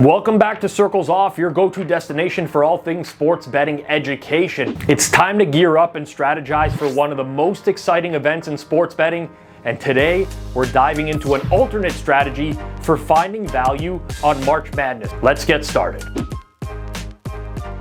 Welcome back to Circles Off, your go-to destination for all things sports betting education. It's time to gear up and strategize for one of the most exciting events in sports betting. And today, we're diving into an alternate strategy for finding value on March Madness. Let's get started.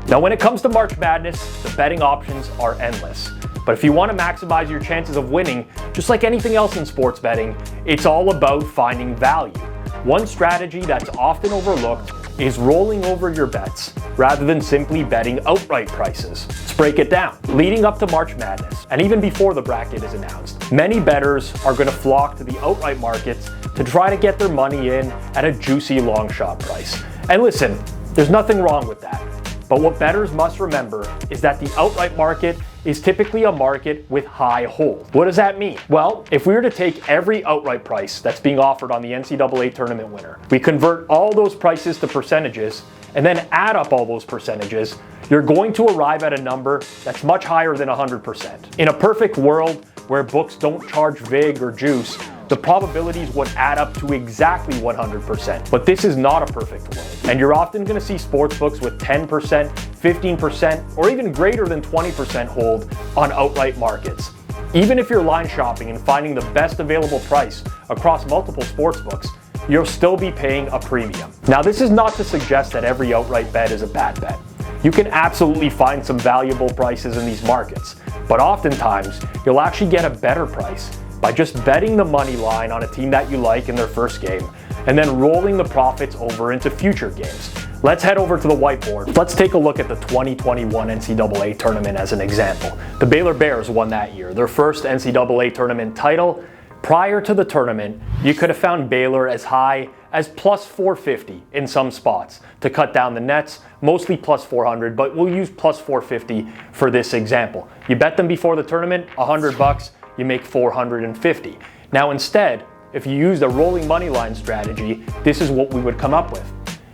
Now, when it comes to March Madness, the betting options are endless. But if you want to maximize your chances of winning, just like anything else in sports betting, it's all about finding value. One strategy that's often overlooked is rolling over your bets rather than simply betting outright prices. Let's break it down. Leading up to March Madness, and even before the bracket is announced, many bettors are going to flock to the outright markets to try to get their money in at a juicy long shot price. And listen, there's nothing wrong with that. But what bettors must remember is that the outright market is typically a market with high hold. What does that mean? Well, if we were to take every outright price that's being offered on the NCAA tournament winner, we convert all those prices to percentages, and then add up all those percentages, you're going to arrive at a number that's much higher than 100%. In a perfect world where books don't charge vig or juice, the probabilities would add up to exactly 100%. But this is not a perfect world. And you're often going to see sportsbooks with 10%, 15%, or even greater than 20% hold on outright markets. Even if you're line shopping and finding the best available price across multiple sportsbooks, you'll still be paying a premium. Now, this is not to suggest that every outright bet is a bad bet. You can absolutely find some valuable prices in these markets, but oftentimes you'll actually get a better price by just betting the money line on a team that you like in their first game, and then rolling the profits over into future games. Let's head over to the whiteboard. Let's take a look at the 2021 NCAA tournament as an example. The Baylor Bears won that year, their first NCAA tournament title. Prior to the tournament, you could have found Baylor as high as plus 450 in some spots to cut down the nets, mostly plus 400, but we'll use plus 450 for this example. You bet them before the tournament, $100, you make 450. Now instead, if you used a rolling money line strategy, this is what we would come up with.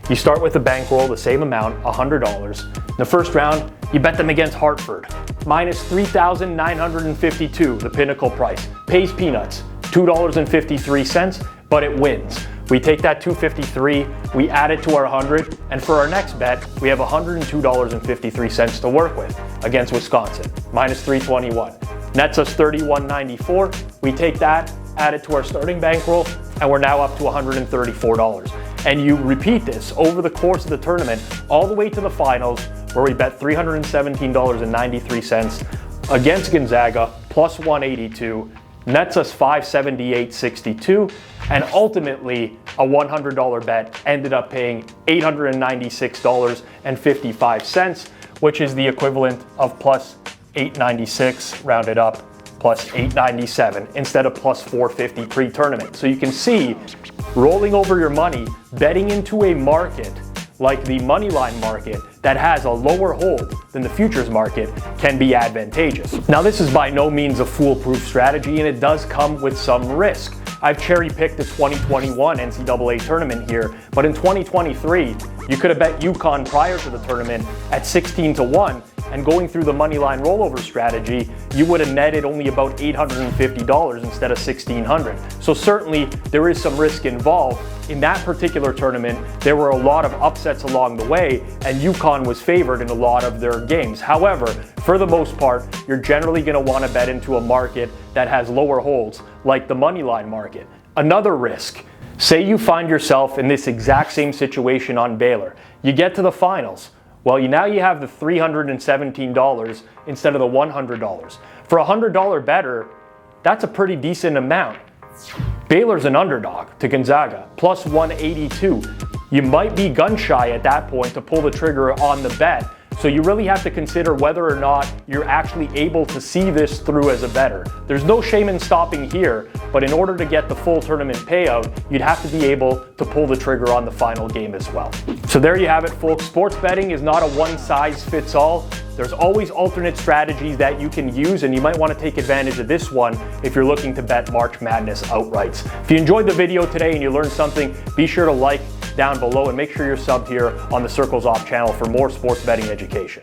You start with a bankroll, the same amount, $100. In the first round, you bet them against Hartford, minus 3,952, the Pinnacle price. Pays peanuts, $2.53, but it wins. We take that $2.53, we add it to our 100, and for our next bet, we have $102.53 to work with against Wisconsin, minus 321. Nets us $31.94. We take that, add it to our starting bankroll, and we're now up to $134. And you repeat this over the course of the tournament, all the way to the finals, where we bet $317.93 against Gonzaga, plus 182, nets us $578.62, and ultimately a $100 bet ended up paying $896.55, which is the equivalent of plus 896 rounded up, plus 897 instead of plus 450 pre-tournament. So you can see, rolling over your money, betting into a market like the moneyline market that has a lower hold than the futures market can be advantageous. Now, this is by no means a foolproof strategy, and it does come with some risk. I've cherry-picked the 2021 NCAA tournament here, but in 2023, you could have bet UConn prior to the tournament at 16-1, and going through the moneyline rollover strategy, you would have netted only about $850 instead of $1,600. So certainly there is some risk involved. In that particular tournament, there were a lot of upsets along the way, and UConn was favored in a lot of their games. However, for the most part, you're generally going to want to bet into a market that has lower holds, like the moneyline market. Another risk, say you find yourself in this exact same situation on Baylor. You get to the finals. Well, now you have the $317 instead of the $100. For a $100 bettor, that's a pretty decent amount. Baylor's an underdog to Gonzaga, plus 182. You might be gun shy at that point to pull the trigger on the bet. So you really have to consider whether or not you're actually able to see this through as a bettor. There's no shame in stopping here, but in order to get the full tournament payout, you'd have to be able to pull the trigger on the final game as well. So there you have it, folks. Sports betting is not a one-size-fits-all. There's always alternate strategies that you can use, and you might want to take advantage of this one if you're looking to bet March Madness outrights. If you enjoyed the video today and you learned something, be sure to like down below and make sure you're subbed here on the Circles Off channel for more sports betting education.